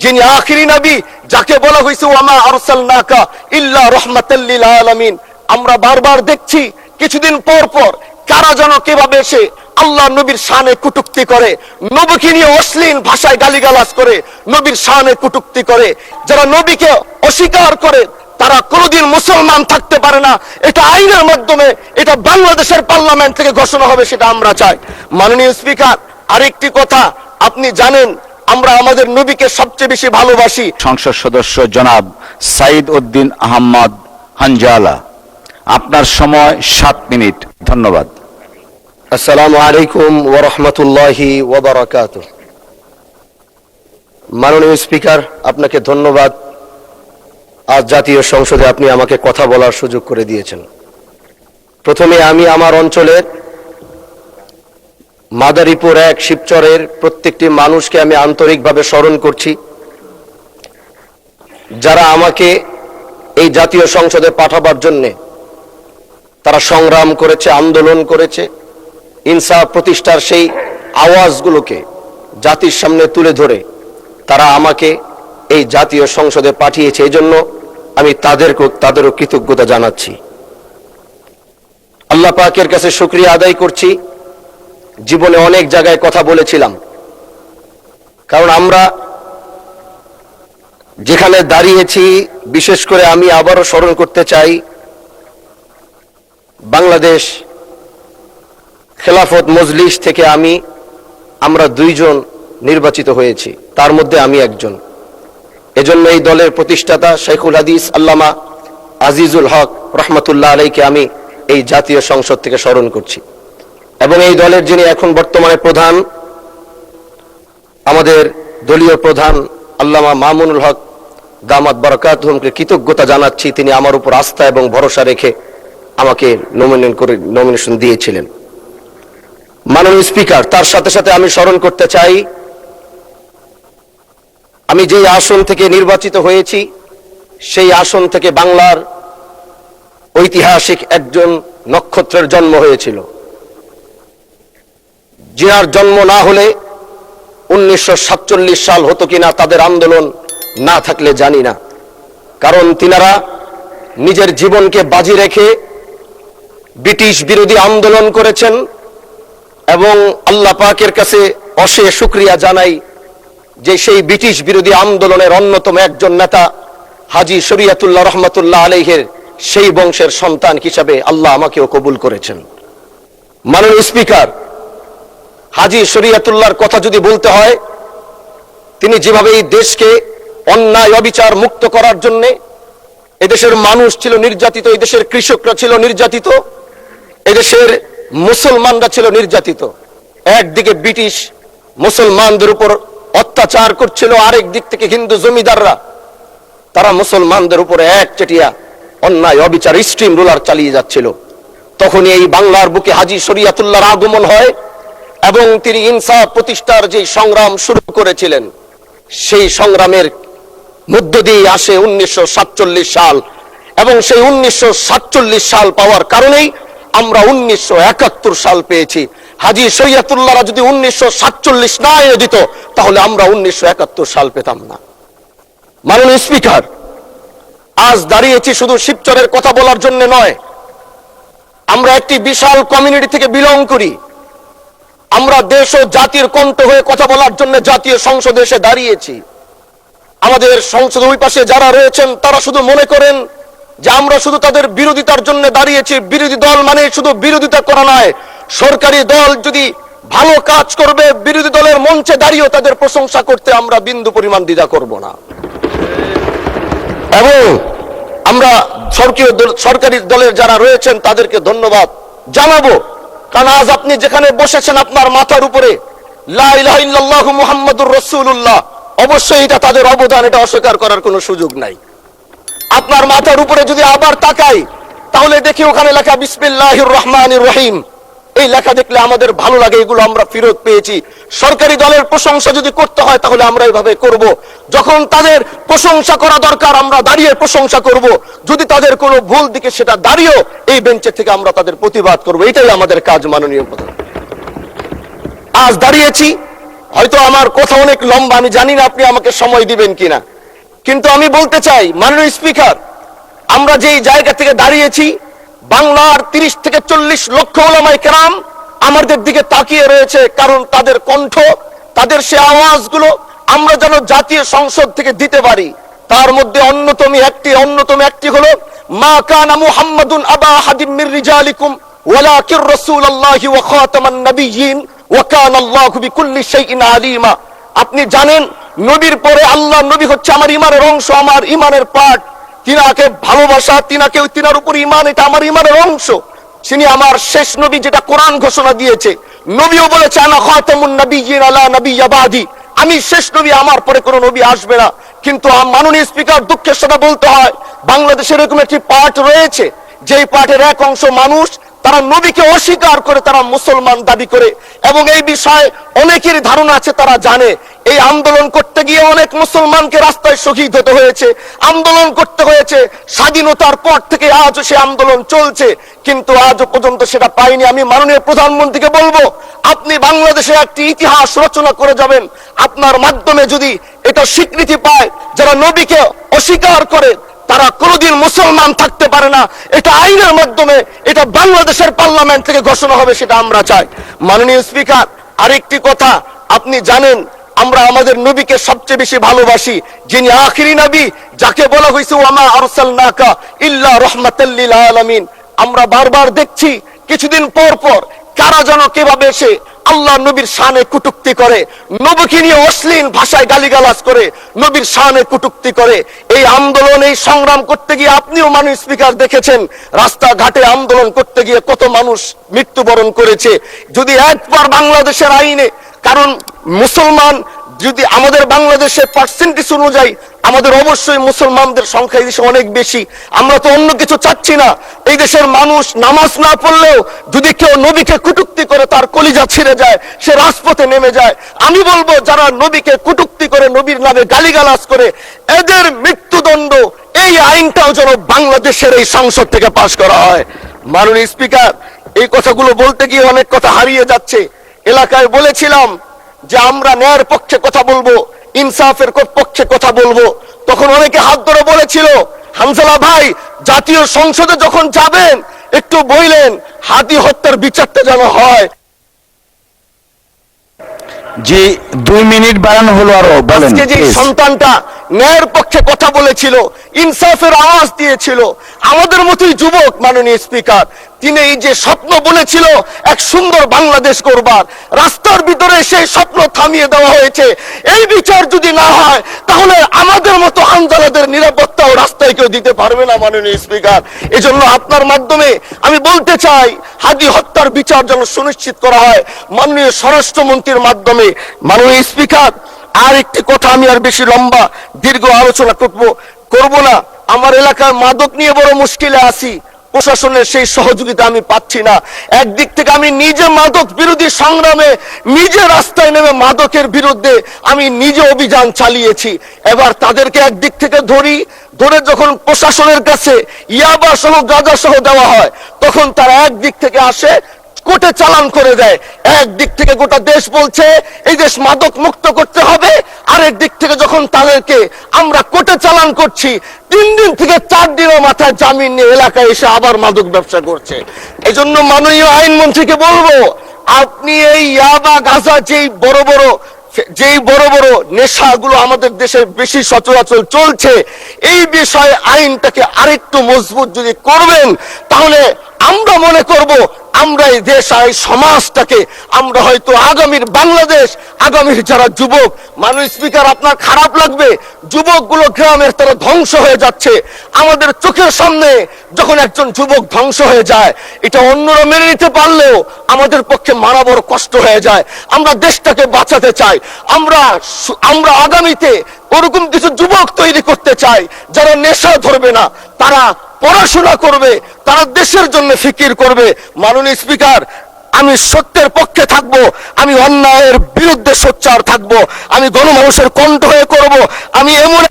যিনি আখিরি নবী, যাকে বলা হয়েছে ওয়ামা আরসালনাকা ইল্লা রাহমাতাল লিল আলামিন। আমরা বারবার দেখছি কিছুদিন পর পর কারা যেন কিভাবে এসে আল্লাহ নবীর শানে কটূক্তি করে, নবীকে নিয়ে অশ্লীল ভাষায় গালিগালাজ করে, নবীর শানে কটূক্তি করে। যারা নবীকে অস্বীকার করে তারা কোনোদিন মুসলমান থাকতে পারে না। এটা আইনের মাধ্যমে, এটা বাংলাদেশের পার্লামেন্ট থেকে ঘোষণা হবে, সেটা আমরা চাই। মাননীয় স্পিকার, আরেকটি কথা আপনি জানেন, আমরা আমাদের নবীকে সবচেয়ে বেশি ভালোবাসি। সংসদ সদস্য জনাব সাইদ উদ্দিন আহমদ হানজালা, আপনার সময় 7 মিনিট। ধন্যবাদ। আসসালামু আলাইকুম ওয়া রাহমাতুল্লাহি ওয়া বারাকাতুহু। মাননীয় স্পিকার, আপনাকে ধন্যবাদ। আজ জাতীয় সংসদে আপনি আমাকে কথা বলার সুযোগ করে দিয়েছেন। প্রথমে আমি আমার অঞ্চলের মাদারীপুর 1 শিবচরের প্রত্যেকটি মানুষকে আমি আন্তরিকভাবে স্মরণ করছি, যারা আমাকে এই জাতীয় সংসদে পাঠাবার জন্যে তারা সংগ্রাম করেছে, আন্দোলন করেছে, ইনসাফ প্রতিষ্ঠার সেই আওয়াজগুলোকে জাতির সামনে তুলে ধরে তারা আমাকে এই জাতীয় সংসদে পাঠিয়েছে। এই জন্য আমি তাদেরও কৃতজ্ঞতা জানাচ্ছি। আল্লাহ পাকের কাছে শুকরিয়া আদায় করছি। জীবনে অনেক জায়গায় কথা বলেছিলাম, কারণ আমরা যেখানে দাঁড়িয়েছি, বিশেষ করে আমি আবারও স্মরণ করতে চাই, বাংলাদেশ খেলাফত মজলিস থেকে আমরা 2 জন নির্বাচিত হয়েছি, তার মধ্যে আমি একজন। এজন্য এই দলের প্রতিষ্ঠাতা শেখুল হাদিস আল্লামা আজিজুল হক রহমতুল্লাহ আলাইকে আমি এই জাতীয় সংসদ থেকে স্মরণ করছি। এবং এই দলের যিনি এখন বর্তমানে প্রধান, আমাদের দলীয় প্রধান আল্লামা মামুনুল হক দামাত বারাকাতুহুমকে কৃতজ্ঞতা জানাচ্ছি। তিনি আমার উপর আস্থা এবং ভরসা রেখে আমাকে নমিনেশন দিয়েছিলেন। মাননীয় স্পিকার, তার সাথে সাথে আমি স্মরণ করতে চাই, আমি যেই আসন থেকে নির্বাচিত হয়েছি সেই আসন থেকে বাংলার ঐতিহাসিক একজন নক্ষত্রের জন্ম হয়েছিল, যার জন্ম না হলে 1947 সাল হতো কিনা, তাদের আন্দোলন না থাকলে জানি না। কারণ তিনারা নিজের জীবনকে বাজি রেখে ব্রিটিশ বিরোধী আন্দোলন করেছেন। এবং আল্লাহ পাকের কাছে অশেষ শুকরিয়া জানাই যে সেই ব্রিটিশ বিরোধী আন্দোলনের অন্যতম একজন নেতা হাজী শরীয়তুল্লাহ রহমতুল্লাহ আলাইহির সেই বংশের সন্তান হিসাবে আল্লাহ আমাকেও কবুল করেছেন। মাননীয় স্পিকার, হাজী শরীয়তুল্লাহর কথা যদি বলতে হয়, তিনি যেভাবে এই দেশকে অন্যায় অবিচার মুক্ত করার জন্য, এদেশের মানুষ ছিল নির্যাতিত, এদেশের কৃষকরা ছিল নির্যাতিত, এদেশের মুসলমানরা ছিল নির্যাতিত। একদিকে ব্রিটিশ মুসলমানদের উপর অত্যাচার করছিল, আরেক দিক থেকে হিন্দু জমিদাররা তারা মুসলমানদের উপরে একচেটিয়া অন্যায় অবিচার স্ট্রিম রুলার চালিয়ে যাচ্ছিল। তখনই এই বাংলার বুকে হাজী শরীয়তুল্লাহর আগমন হয় এবং তিনি ইনসাফ প্রতিষ্ঠার যে সংগ্রাম শুরু করেছিলেন, সেই সংগ্রামের মধ্য দিয়ে আসে 1947 সাল। এবং সেই 1947 সাল পাওয়ার কারণেই আমরা 1971 সাল পেয়েছি। হাজী শরীয়তুল্লাহরা যদি 1947 না এনে দিত, তাহলে আমরা 1971 সাল পেতাম না। মাননীয় স্পিকার, আজ দাঁড়িয়েছি শুধু শিবচরের কথা বলার জন্য নয়, আমরা একটি বিশাল কমিউনিটি থেকে বিলং করি। আমরা দেশ ও জাতির কণ্ঠ হয়ে কথা বলার জন্য জাতীয় সংসদে এসে দাঁড়িয়েছি। আমাদের সংসদের ওই পাশে যারা রয়েছেন তারা শুধু মনে করেন যে আমরা শুধু তাদের বিরোধিতার জন্য দাঁড়িয়েছি। বিরোধী দল মানে শুধু বিরোধিতা করা নয়, সরকারি দল যদি ভালো কাজ করবে, বিরোধী দলের মঞ্চে দাঁড়িয়েও তাদের প্রশংসা করতে আমরা বিন্দু পরিমাণ দ্বিধা করব না। এবং আমরা সরকারি দলের যারা রয়েছেন তাদেরকে ধন্যবাদ জানাবো, কারণ আজ আপনি যেখানে বসেছেন আপনার মাথার উপরে লা ইলাহা ইল্লাল্লাহু মুহাম্মাদুর রাসূলুল্লাহ, অবশ্যই এটা তাদের অবদান, এটা অস্বীকার করার কোনো সুযোগ নাই। আপনার মাথার উপরে যদি আবার তাকাই, তাহলে দেখি ওখানে লেখা বিসমিল্লাহির রহমানির রহিম। এই লেখা দেখলে আমাদের ভালো লাগে, এগুলো আমরা ফেরত পেয়েছি। সরকারি দলের প্রশংসা যদি করতে হয় তাহলে আমরা এইভাবে করব। যখন তাদের প্রশংসা করা দরকার আমরা দাঁড়িয়ে প্রশংসা করব, যদি তাদের কোনো ভুল দিকে সেটা দাঁড়িয়েও এই বেঞ্চের থেকে আমরা তাদের প্রতিবাদ করব। এটাই আমাদের কাজ। মাননীয় প্রধান, আজ দাঁড়িয়েছি হয়তো আমার কথা অনেক লম্বা, আমি জানি না আপনি আমাকে সময় দিবেন কিনা, কিন্তু আমি বলতে চাই মাননীয় স্পিকার, আমরা যেই জায়গা থেকে দাঁড়িয়েছি, বাংলার 30 থেকে 40 লক্ষ ওলামায়ে কেরাম আমাদের দিকে তাকিয়ে রয়েছে, কারণ তাদের কণ্ঠ, তাদের সে আওয়াজগুলো আমরা যেন জাতীয় সংসদ থেকে দিতে পারি। তার মধ্যে অন্যতম একটি হলো মা কানা মুহাম্মাদুন আবা আহাদিম মির রিজালিকুম ওয়ালাকির রাসূলুল্লাহি ওয়া খাতামান নাবিয়্যিন ওয়া কানা আল্লাহু বিকুল্লি শাইইন আলিমা। আপনি জানেন নবীর পরে আল্লাহ নবী হচ্ছে আমার ইমানের অংশ, আমার ইমানের পার্ট। তিনাকে ভালোবাসা, তিনার উপর ইমান, এটা আমার ইমানের অংশ। তিনি আমার শেষ নবী, যেটা কোরআন ঘোষণা দিয়েছে। নবীও বলেছে আনা খাতামুন নাবিয়্যিন আলা নাবিয়্যা বাদি, আমি শেষ নবী, আমার পরে কোনো নবী আসবে না। কিন্তু মাননীয় স্পিকার, দুঃখের সাথে বলতে হয়, বাংলাদেশের এরকম একটি পার্ট রয়েছে, যেই পার্টের এক অংশ মানুষ, তারা নবীকে অস্বীকার করে, তারা মুসলমান দাবি করে, এবং এই বিষয়ে অনেকের ধারণা আছে, তারা জানে। এই আন্দোলন করতে গিয়ে অনেক মুসলমানকে রাস্তায় শহীদ হতে হয়েছে, আন্দোলন করতে হয়েছে, স্বাধীনতার পর থেকে আজও সে আন্দোলন চলছে, কিন্তু আজও পর্যন্ত সেটা পাইনি। আমি মাননীয় প্রধানমন্ত্রীকে বলবো, আপনি বাংলাদেশে একটি ইতিহাস রচনা করে যাবেন। আপনার মাধ্যমে যদি এটা স্বীকৃতি পায়, যারা নবীকে অস্বীকার করে তারা কোনোদিন মুসলমান থাকতে পারে না, এটা আইনের মাধ্যমে, এটা বাংলাদেশের পার্লামেন্ট থেকে ঘোষণা হবে, সেটা আমরা চাই। মাননীয় স্পিকার, আরেকটি কথা, আপনি জানেন আমরা আমাদের নবীকে সবচেয়ে বেশি ভালোবাসি, যিনি আখিরি নবী, যাকে বলা হয়েছে ওয়ামা আরসালনাকা ইল্লা রাহমাতাল লিল আলামিন। আমরা বারবার দেখছি কিছুদিন পর পর কারা যেন কিভাবে এসে আল্লাহ নবীর শানে কটূক্তি করে, নবীকে নিয়ে অশ্লীল ভাষায় গালিগালাজ করে, নবীর শানে কটূক্তি করে। এই আন্দোলন, এই সংগ্রাম করতে গিয়ে আপনিও মাননীয় স্পিকার দেখেছেন, রাস্তাঘাটে আন্দোলন করতে গিয়ে কত মানুষ মৃত্যুবরণ করেছে। যদি একবার বাংলাদেশের আইনে, কারণ মুসলমান যদি আমাদের বাংলাদেশের পার্সেন্টেজ অনুযায়ী আমাদের অবশ্যই মুসলমানদের সংখ্যা এই দেশে অনেক বেশি। আমরা তো অন্য কিছু চাচ্ছি না। এই দেশের মানুষ নামাজ না পড়লেও যদি কেউ নবীকে কটূক্তি করে, তার কলিজা ছিঁড়ে যায়, সে রাজপথে নেমে যায়। আমি বলবো, যারা নবীকে কটূক্তি করে, নবীর নামে গালিগালাজ করে, এদের মৃত্যুদণ্ড, এই আইনটাও যেন বাংলাদেশের এই সংসদ থেকে পাশ করা হয়। মাননীয় স্পিকার, এই কথাগুলো বলতে গিয়ে অনেক কথা হারিয়ে যাচ্ছে। এলাকায় বলেছিলাম যে আমরা ন্যায়ের পক্ষে কথা বলবো, ইনসাফের পক্ষে কথা বলবো, তখন অনেকে হাত ধরে বলেছিল, হামজালা ভাই, জাতীয় সংসদে যখন যাবেন একটু বললেন হাদি হত্যার বিচারটা যেন হয়। জি, 2 মিনিট বাড়ানো হলো, আরো বলেন। আজকে যে সন্তানটা ন্যায়ের পক্ষে কথা বলেছিল, ইনসাফের আওয়াজ দিয়েছিল, আমাদের মতোই যুবক, মাননীয় স্পিকার, তিনি এই যে স্বপ্ন বলেছিল এক সুন্দর বাংলাদেশ করবার, রাস্তার ভিতরে সেই স্বপ্ন থামিয়ে দেওয়া হয়েছে। এই বিচার যদি না হয়, তাহলে আমাদের মতো হামজালাদের নিরাপত্তাও রাস্তায় কেউ দিতে পারবে না। মাননীয় স্পিকার, এজন্য আপনার মাধ্যমে আমি বলতে চাই, হাদি হত্যার বিচার যেন সুনিশ্চিত করা হয় মাননীয় স্বরাষ্ট্রমন্ত্রীর মাধ্যমে। মাননীয় স্পিকার, আর একটি কথা, আমি আর বেশি লম্বা দীর্ঘ আলোচনা করব না। আমার এলাকার মাদক নিয়ে বড় মুশকিলে আছি, প্রশাসনের সেই সহযোগিতা আমি পাচ্ছি না। একদিক থেকে আমি নিজে মাদক বিরোধী সংগ্রামে নিজে রাস্তায় নেমে মাদকের বিরুদ্ধে আমি নিজে অভিযান চালিয়েছি। এবার তাদেরকে একদিক থেকে ধরে যখন প্রশাসনের কাছে ইয়াবা সহ গাঁজা সহ দেওয়া হয়, তখন তারা একদিক থেকে আসে, কোর্টে চালান করে দেয়। একদিক থেকে গোটা দেশ বলছে এই দেশ মাদক মুক্ত করতে হবে, আরেক দিক থেকে যখন তাদেরকে আমরা কোর্টে চালান করছি, 3 দিন থেকে 4 দিনের মাথায় জামিন নিয়ে এলাকায় এসে আবার মাদক ব্যবসা করছে। এজন্য মাননীয় আইনমন্ত্রীকে বলবো, আপনি এই ইয়াবা গাঁজা যেই বড় বড় নেশাগুলো আমাদের দেশে বেশি সচরাচর চলছে, এই বিষয়ে আইনটাকে আরেকটু মজবুত যদি করবেন, তাহলে আমরা মনে করব আমরা এই দেশ আর এই সমাজটাকে আমরা হয়তো আগামীর বাংলাদেশ, আগামীর যারা যুবক, মাননীয় স্পিকার, আপনার খারাপ লাগবে, যুবকগুলো গ্রামের তারা ধ্বংস হয়ে যাচ্ছে। আমাদের চোখের সামনে যখন একজন যুবক ধ্বংস হয়ে যায়, এটা অন্যরা মেনে নিতে পারলেও আমাদের পক্ষে মানা বড় কষ্ট হয়ে যায়। আমরা দেশটাকে বাঁচাতে চাই, আমরা আগামীতে ওরকম কিছু যুবক তৈরি করতে চাই যারা নেশা ধরবে না, তারা পড়াশোনা করবে, তারা দেশের জন্য ফিকির করবে। মাননীয় স্পিকার, আমি সত্যের পক্ষে থাকবো, আমি অন্যায়ের বিরুদ্ধে সোচ্চার থাকবো, আমি গণমানুষের কণ্ঠ হয়ে করব, আমি এমন